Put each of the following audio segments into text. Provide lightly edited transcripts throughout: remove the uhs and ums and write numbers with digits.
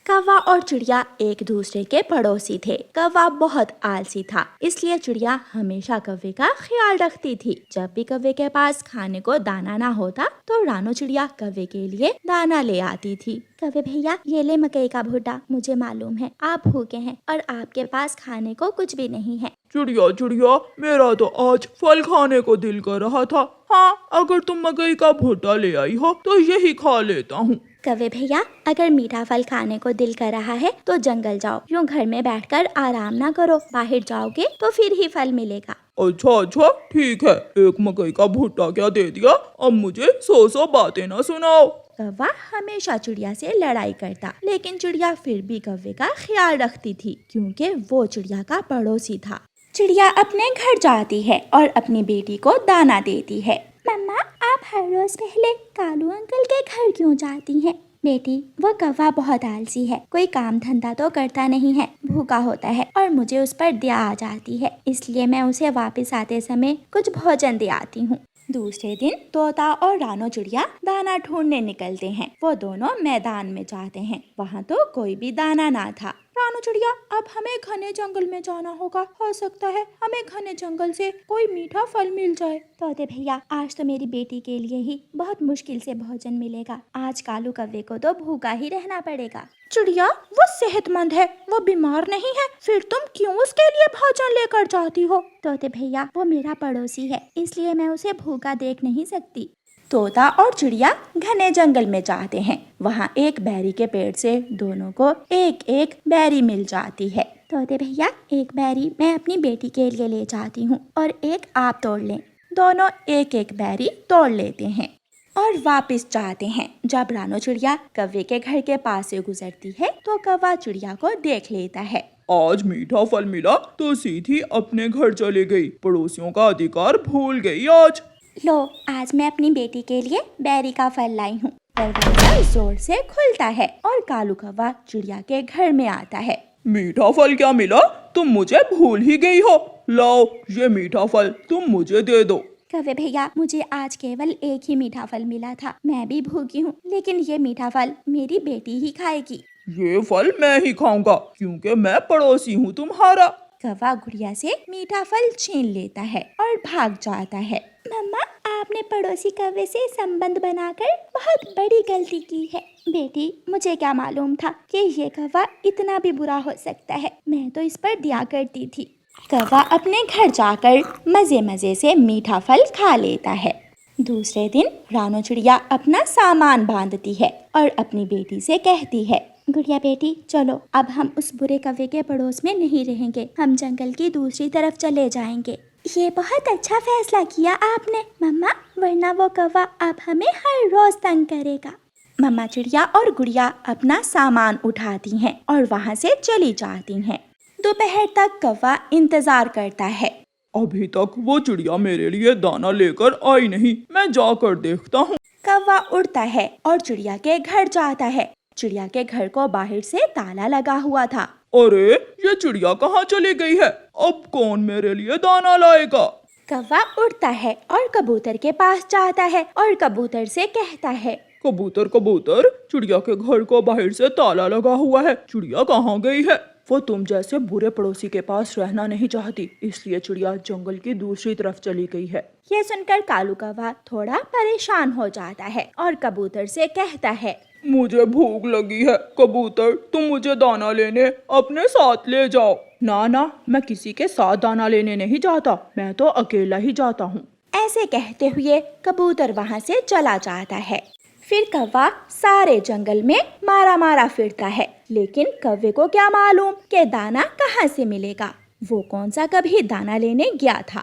कौवा और चिड़िया एक दूसरे के पड़ोसी थे। कौवा बहुत आलसी था, इसलिए चिड़िया हमेशा कौवे का ख्याल रखती थी। जब भी कौवे के पास खाने को दाना ना होता तो रानो चिड़िया कौवे के लिए दाना ले आती थी। कौवे भैया, ये ले मकई का भुट्टा। मुझे मालूम है आप भूखे हैं और आपके पास खाने को कुछ भी नहीं है। चिड़िया चिड़िया, मेरा तो आज फल खाने को दिल कर रहा था। हाँ, अगर तुम मकई का भुट्टा ले आई हो तो यही खा लेता हूँ। कौवे भैया, अगर मीठा फल खाने को दिल कर रहा है तो जंगल जाओ, यूँ घर में बैठकर आराम ना करो। बाहर जाओगे तो फिर ही फल मिलेगा। अच्छा अच्छा, ठीक है। एक मकई का भुट्टा क्या दे दिया, अब मुझे 100 बातें ना सुनाओ। कौवा हमेशा चिड़िया से लड़ाई करता, लेकिन चिड़िया फिर भी कौवे का ख्याल रखती थी, क्योंकि वो चिड़िया का पड़ोसी था। चिड़िया अपने घर जाती है और अपनी बेटी को दाना देती है। मम्मा, आप हर रोज पहले कालू अंकल के घर क्यों जाती हैं? बेटी, वो कौवा बहुत आलसी है, कोई काम धंधा तो करता नहीं है, भूखा होता है और मुझे उस पर दया आ जाती है, इसलिए मैं उसे वापस आते समय कुछ भोजन दे आती हूँ। दूसरे दिन तोता और रानो चिड़िया दाना ढूंढने निकलते हैं। वो दोनों मैदान में जाते हैं। वहाँ तो कोई भी दाना ना था। रानो चिड़िया, अब हमें घने जंगल में जाना होगा। हो सकता है हमें घने जंगल से कोई मीठा फल मिल जाए। तोते भैया, आज तो मेरी बेटी के लिए ही बहुत मुश्किल से भोजन मिलेगा। आज कालू कौवे को तो भूखा ही रहना पड़ेगा। चिड़िया, वो सेहतमंद है, वो बीमार नहीं है, फिर तुम क्यों उसके लिए भोजन लेकर जाती हो? तोते भैया, वो मेरा पड़ोसी है, इसलिए मैं उसे भूखा देख नहीं सकती। तोता और चिड़िया घने जंगल में जाते हैं। वहाँ एक बैरी के पेड़ से दोनों को एक एक बैरी मिल जाती है। तोते भैया, एक बैरी मैं अपनी बेटी के लिए ले जाती हूँ और एक आप तोड़ लें। दोनों एक एक बैरी तोड़ लेते हैं और वापस जाते हैं। जब रानो चिड़िया कौवे के घर के पास से गुजरती है तो कौवा चिड़िया को देख लेता है। आज मीठा फल मिला तो सीधी अपने घर चली गई, पड़ोसियों का अधिकार भूल गई आज। लो, आज मैं अपनी बेटी के लिए बैरी का फल लाई हूँ। दरवाजा जोर से खुलता है और कालू कौवा चिड़िया के घर में आता है। मीठा फल क्या मिला, तुम मुझे भूल ही गई हो। लाओ, ये मीठा फल तुम मुझे दे दो। कौवे भैया, मुझे आज केवल एक ही मीठा फल मिला था, मैं भी भूखी हूँ, लेकिन ये मीठा फल मेरी बेटी ही खाएगी। ये फल मैं ही खाऊंगा, क्योंकि मैं पड़ोसी हूँ तुम्हारा। कौवा गुड़िया से मीठा फल छीन लेता है और भाग जाता है। मम्मा, आपने पड़ोसी कौवे से संबंध बनाकर बहुत बड़ी गलती की है। बेटी, मुझे क्या मालूम था कि ये कौवा इतना भी बुरा हो सकता है, मैं तो इस पर दया करती थी। कौवा अपने घर जाकर मजे मजे से मीठा फल खा लेता है। दूसरे दिन रानो चिड़िया अपना सामान बांधती है और अपनी बेटी से कहती है, गुड़िया बेटी, चलो अब हम उस बुरे कौवे के पड़ोस में नहीं रहेंगे, हम जंगल की दूसरी तरफ चले जाएंगे। ये बहुत अच्छा फैसला किया आपने मम्मा, वरना वो कौवा अब हमें हर रोज तंग करेगा। मम्मा चिड़िया और गुड़िया अपना सामान उठाती हैं और वहाँ से चली जाती हैं। दोपहर तक कौवा इंतजार करता है। अभी तक वो चिड़िया मेरे लिए दाना लेकर आई नहीं, मैं जाकर देखता हूँ। कौवा उड़ता है और चिड़िया के घर जाता है। चिड़िया के घर को बाहर से ताला लगा हुआ था। अरे, ये चिड़िया कहाँ चली गई है? अब कौन मेरे लिए दाना लाएगा? कौवा उड़ता है और कबूतर के पास जाता है और कबूतर से कहता है, कबूतर कबूतर, चिड़िया के घर को बाहर से ताला लगा हुआ है, चिड़िया कहाँ गई है? वो तुम जैसे बुरे पड़ोसी के पास रहना नहीं चाहती, इसलिए चिड़िया जंगल की दूसरी तरफ चली गई है। ये सुनकर कालू कौवा थोड़ा परेशान हो जाता है और कबूतर से कहता है, मुझे भूख लगी है, कबूतर तुम मुझे दाना लेने अपने साथ ले जाओ। ना ना, मैं किसी के साथ दाना लेने नहीं जाता, मैं तो अकेला ही जाता हूँ। ऐसे कहते हुए कबूतर वहाँ से चला जाता है। फिर कौवा सारे जंगल में मारा मारा फिरता है, लेकिन कौवे को क्या मालूम कि दाना कहाँ से मिलेगा। वो कौन सा कभी दाना लेने गया था।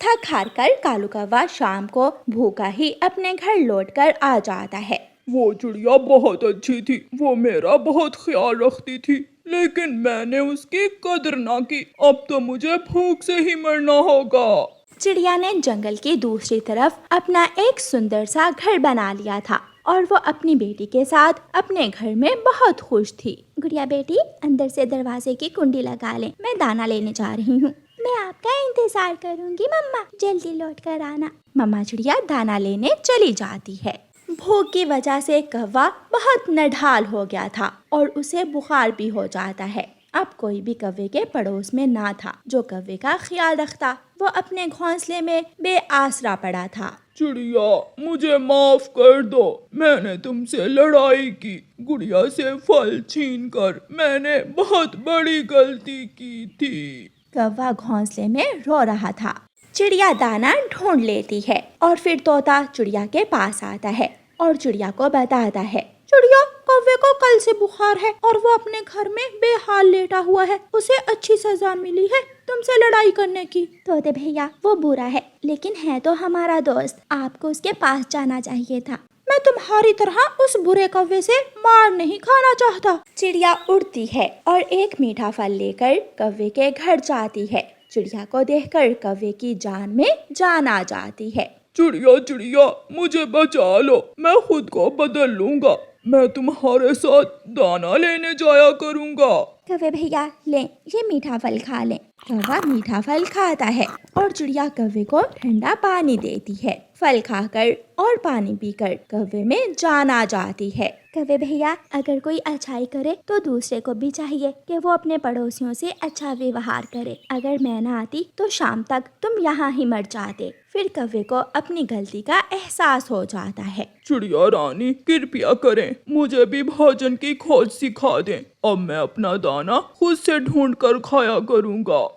थक हार कर कालू कौवा शाम को भूखा ही अपने घर लौटकर आ जाता है। वो चिड़िया बहुत अच्छी थी, वो मेरा बहुत ख्याल रखती थी, लेकिन मैंने उसकी कदर ना की। अब तो मुझे भूख से ही मरना होगा। चिड़िया ने जंगल की दूसरी तरफ अपना एक सुंदर सा घर बना लिया था और वो अपनी बेटी के साथ अपने घर में बहुत खुश थी। गुड़िया बेटी, अंदर से दरवाजे की कुंडी लगा ले, मैं दाना लेने जा रही हूँ। मैं आपका इंतजार करूंगी मम्मा, जल्दी लौट कर आना। मम्मा चिड़िया दाना लेने चली जाती है। भूख की वजह से कौवा बहुत नढाल हो गया था और उसे बुखार भी हो जाता है। अब कोई भी कौवे के पड़ोस में ना था जो कौवे का ख्याल रखता। वो अपने घोंसले में बेआसरा पड़ा था। चिड़िया, मुझे माफ कर दो, मैंने तुमसे लड़ाई की। गुड़िया से फल छीनकर मैंने बहुत बड़ी गलती की थी। कौवा घोंसले में रो रहा था। चिड़िया दाना ढूंढ लेती है और फिर तोता चिड़िया के पास आता है और चिड़िया को बताता है, चिड़िया, कौवे को कल से बुखार है और वो अपने घर में बेहाल लेटा हुआ है। उसे अच्छी सजा मिली है तुमसे लड़ाई करने की। तोते भैया, वो बुरा है लेकिन है तो हमारा दोस्त, आपको उसके पास जाना चाहिए था। मैं तुम्हारी तरह उस बुरे कौवे से मार नहीं खाना चाहता। चिड़िया उड़ती है और एक मीठा फल लेकर कौवे के घर जाती है। चिड़िया को देखकर कौवे की जान में जान आ जाती है। चिड़िया चिड़िया, मुझे बचा लो, मैं खुद को बदल लूंगा। मैं तुम्हारे साथ दाना लेने जाया करूंगा। कौवे भैया, लें, ये मीठा फल खा लें। कौवा मीठा फल खाता है और चिड़िया कौवे को ठंडा पानी देती है। फल खाकर और पानी पीकर कौवे में जान आ जाती है। कौवे भैया, अगर कोई अच्छाई करे तो दूसरे को भी चाहिए कि वो अपने पड़ोसियों से अच्छा व्यवहार करे। अगर मैं ना आती तो शाम तक तुम यहाँ ही मर जाते। फिर कौवे को अपनी गलती का एहसास हो जाता है। चिड़िया रानी, कृपया करें, मुझे भी भोजन की खोज सिखा दें। अब मैं अपना दाना खुद से ढूंढ कर खाया करूंगा।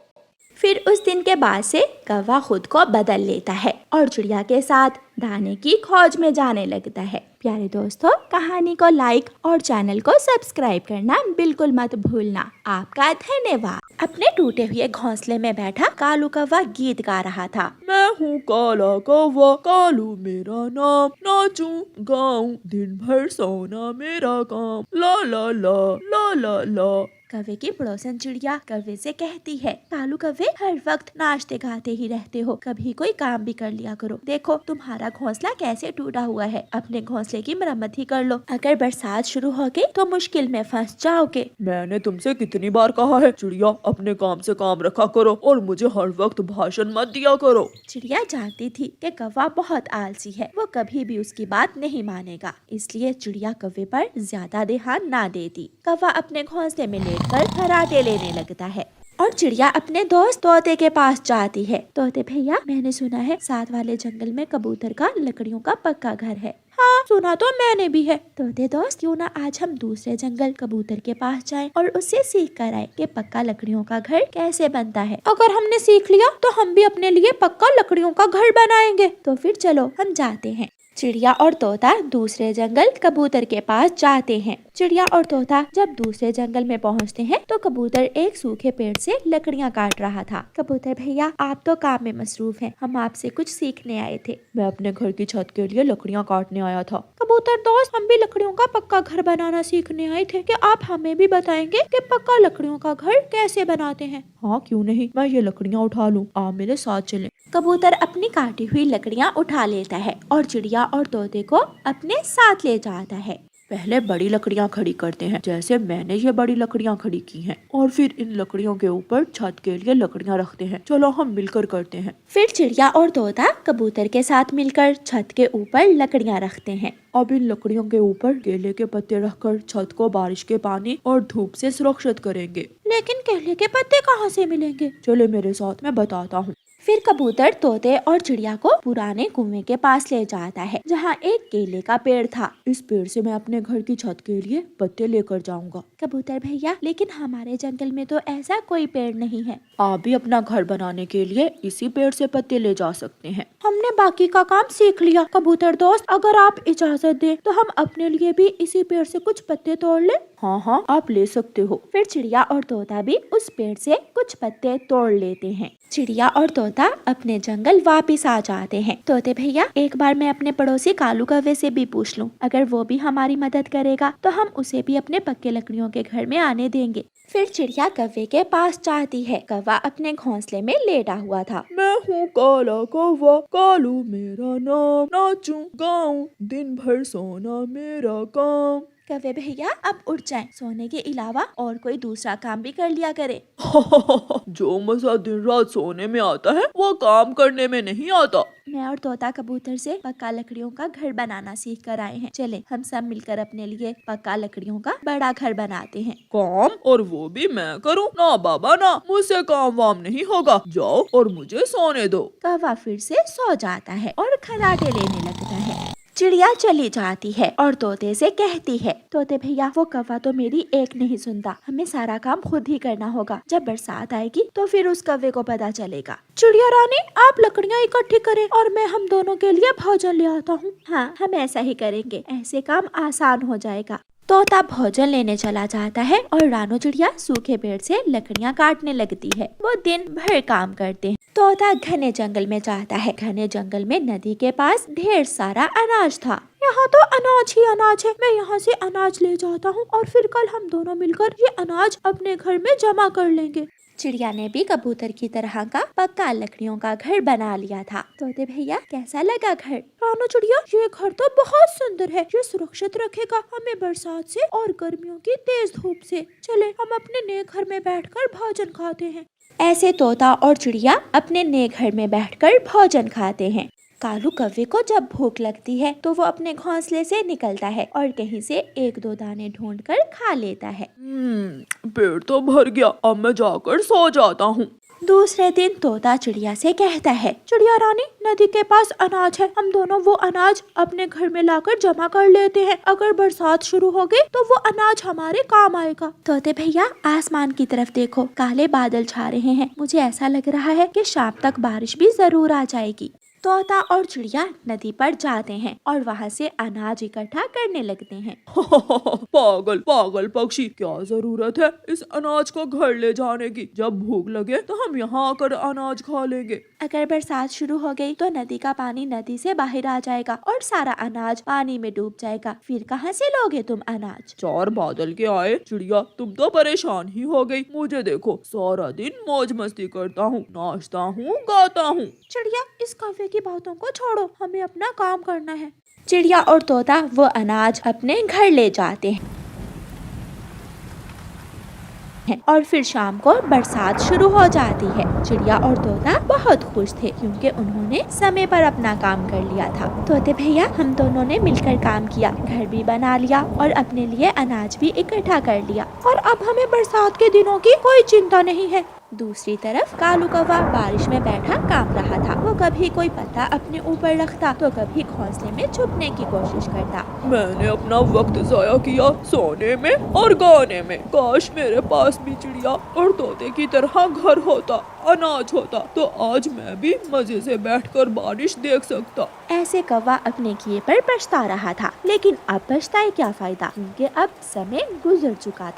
फिर उस दिन के बाद से कौवा खुद को बदल लेता है और चिड़िया के साथ दाने की खोज में जाने लगता है। प्यारे दोस्तों, कहानी को लाइक और चैनल को सब्सक्राइब करना बिल्कुल मत भूलना। आपका धन्यवाद। अपने टूटे हुए घोंसले में बैठा कालू कौवा गीत गा रहा था। मैं हूँ काला कौवा, कालू मेरा नाम, नाचूं गाऊं दिन भर सोना मेरा काम, ला ला ला ला ला ला। कौवे की पड़ोसन चिड़िया कौवे से कहती है, कालू कौवे, हर वक्त नाचते गाते ही रहते हो, कभी कोई काम भी कर लिया करो। देखो तुम्हारा घोंसला कैसे टूटा हुआ है, अपने घोंसले की मरम्मत ही कर लो। अगर बरसात शुरू हो गई तो मुश्किल में फंस जाओगे। मैंने तुमसे कितनी बार कहा है चिड़िया, अपने काम से काम रखा करो और मुझे हर वक्त भाषण मत दिया करो। चिड़िया जानती थी कि कौवा बहुत आलसी है, वो कभी भी उसकी बात नहीं मानेगा, इसलिए चिड़िया कौवे पर ज्यादा ध्यान ना देती। कौवा अपने घोंसले में लेटकर खर्राटे लेने लगता है और चिड़िया अपने दोस्त तोते के पास जाती है। तोते भैया, मैंने सुना है साथ वाले जंगल में कबूतर का लकड़ियों का पक्का घर है। हाँ, सुना तो मैंने भी है। तोते दोस्त, क्यों ना आज हम दूसरे जंगल कबूतर के पास जाएं और उससे सीख कर आए कि पक्का लकड़ियों का घर कैसे बनता है। अगर हमने सीख लिया तो हम भी अपने लिए पक्का लकड़ियों का घर बनाएंगे। तो फिर चलो हम जाते हैं। चिड़िया और तोता दूसरे जंगल कबूतर के पास जाते हैं। चिड़िया और तोता जब दूसरे जंगल में पहुंचते हैं तो कबूतर एक सूखे पेड़ से लकड़ियां काट रहा था। कबूतर भैया, आप तो काम में मसरूफ हैं, हम आपसे कुछ सीखने आए थे। मैं अपने घर की छत के लिए लकड़ियां काटने आया था। कबूतर दोस्त, हम भी लकड़ियों का पक्का घर बनाना सीखने आए थे, कि आप हमें भी बताएंगे कि पक्का लकड़ियों का घर कैसे बनाते हैं। हाँ, क्यों नहीं, मैं ये लकड़ियां उठा लूं, आप मेरे साथ चलें। कबूतर अपनी काटी हुई लकड़ियां उठा लेता है और चिड़िया और तोते को अपने साथ ले जाता है। पहले बड़ी लकड़ियां खड़ी करते हैं, जैसे मैंने ये बड़ी लकड़ियां खड़ी की हैं, और फिर इन लकड़ियों के ऊपर छत के लिए लकड़ियां रखते हैं। चलो हम मिलकर करते हैं। फिर चिड़िया और तोता कबूतर के साथ मिलकर छत के ऊपर लकड़ियां रखते हैं। अब इन लकड़ियों के ऊपर केले के पत्ते रखकर छत को बारिश के पानी और धूप से सुरक्षित करेंगे। लेकिन केले के पत्ते कहाँ से मिलेंगे? चले मेरे साथ, मैं बताता हूँ। फिर कबूतर तोते और चिड़िया को पुराने कुएं के पास ले जाता है, जहाँ एक केले का पेड़ था। इस पेड़ से मैं अपने घर की छत के लिए पत्ते लेकर जाऊंगा। कबूतर भैया, लेकिन हमारे जंगल में तो ऐसा कोई पेड़ नहीं है। आप भी अपना घर बनाने के लिए इसी पेड़ से पत्ते ले जा सकते हैं। हमने बाकी का काम सीख लिया। कबूतर दोस्त, अगर आप इजाजत दें तो हम अपने लिए भी इसी पेड़ से कुछ पत्ते तोड़ लें। हाँ हाँ, आप ले सकते हो। फिर चिड़िया और तोता भी उस पेड़ से कुछ पत्ते तोड़ लेते हैं। चिड़िया और तोता अपने जंगल वापस आ जाते हैं। तोते भैया, एक बार मैं अपने पड़ोसी कालू कौवे से भी पूछ लूं, अगर वो भी हमारी मदद करेगा तो हम उसे भी अपने पक्के लकड़ियों के घर में आने देंगे। फिर चिड़िया कौवे के पास जाती है। कौवा अपने घोंसले में लेटा हुआ था। मैं हूँ काला कौवा, कालू मेरा नाम, नाचूं गाऊं दिन भर सोना मेरा काम। कौवे भैया अब उठ जाएं, सोने के अलावा और कोई दूसरा काम भी कर लिया करे। जो मजा दिन रात सोने में आता है वो काम करने में नहीं आता। मैं और तोता कबूतर से पक्का लकड़ियों का घर बनाना सीख कर आए हैं। चले हम सब मिलकर अपने लिए पक्का लकड़ियों का बड़ा घर बनाते हैं। काम और वो भी मैं करूं? ना बाबा ना, मुझसे काम वाम नहीं होगा। जाओ और मुझे सोने दो। कौवा फिर से सो जाता है और खर्राटे लेने लगता है। चिड़िया चली जाती है और तोते से कहती है, तोते भैया वो कौवा तो मेरी एक नहीं सुनता, हमें सारा काम खुद ही करना होगा। जब बरसात आएगी तो फिर उस कौवे को पता चलेगा। चिड़िया रानी आप लकड़ियाँ इकट्ठी करें और मैं हम दोनों के लिए भोजन ले आता हूँ। हाँ हम ऐसा ही करेंगे, ऐसे काम आसान हो जाएगा। तोता भोजन लेने चला जाता है और रानो चिड़िया सूखे पेड़ से लकड़ियाँ काटने लगती है। वो दिन भर काम करते हैं। तोता घने जंगल में जाता है। घने जंगल में नदी के पास ढेर सारा अनाज था। यहाँ तो अनाज ही अनाज है, मैं यहाँ से अनाज ले जाता हूँ और फिर कल हम दोनों मिलकर ये अनाज अपने घर में जमा कर लेंगे। चिड़िया ने भी कबूतर की तरह का पक्का लकड़ियों का घर बना लिया था। तोते भैया कैसा लगा घर? रानो चिड़िया ये घर तो बहुत सुंदर है, ये सुरक्षित रखेगा हमें बरसात से और गर्मियों की तेज धूप से। चले हम अपने नए घर में बैठकर भोजन खाते हैं। ऐसे तोता और चिड़िया अपने नए घर में बैठकर भोजन खाते हैं। कालू कौवे को जब भूख लगती है तो वो अपने घोंसले से निकलता है और कहीं से एक दो दाने ढूंढकर खा लेता है। पेट तो भर गया, अब मैं जाकर सो जाता हूँ। दूसरे दिन तोता चिड़िया से कहता है, चिड़िया रानी नदी के पास अनाज है, हम दोनों वो अनाज अपने घर में लाकर जमा कर लेते हैं। अगर बरसात शुरू हो गई तो वो अनाज हमारे काम आएगा। तोते भैया आसमान की तरफ देखो, काले बादल छा रहे हैं। मुझे ऐसा लग रहा है कि शाम तक बारिश भी जरूर आ जाएगी। तोता और चिड़िया नदी पर जाते हैं और वहाँ से अनाज इकट्ठा करने लगते हैं। पागल पागल पक्षी, क्या जरूरत है इस अनाज को घर ले जाने की? जब भूख लगे तो हम यहाँ आकर अनाज खा लेंगे। अगर बरसात शुरू हो गई तो नदी का पानी नदी से बाहर आ जाएगा और सारा अनाज पानी में डूब जाएगा। फिर कहाँ से लोगे तुम अनाज? चार बादल के आए चिड़िया, तुम तो परेशान ही हो गई। मुझे देखो सारा दिन मौज मस्ती करता हूँ, नाचता हूँ, गाता हूँ। चिड़िया इस कौवे की बातों को छोड़ो, हमें अपना काम करना है। चिड़िया और तोता वो अनाज अपने घर ले जाते हैं और फिर शाम को बरसात शुरू हो जाती है। चिड़िया और तोता बहुत खुश थे क्योंकि उन्होंने समय पर अपना काम कर लिया था। तोते भैया हम दोनों ने मिलकर काम किया, घर भी बना लिया और अपने लिए अनाज भी इकट्ठा कर लिया और अब हमें बरसात के दिनों की कोई चिंता नहीं है। दूसरी तरफ कालू कौवा बारिश में बैठा कांप रहा था। वो कभी कोई पत्ता अपने ऊपर रखता तो कभी घोंसले में छुपने की कोशिश करता। मैंने अपना वक्त जाया किया सोने में और गाने में। काश मेरे पास भी चिड़िया और तोते की तरह घर होता, अनाज होता, तो आज मैं भी मजे से बैठकर बारिश देख सकता। ऐसे कौवा अपने किए पर पछता रहा था, लेकिन अब पछताए क्या फायदा, क्योंकि अब समय गुजर चुका था।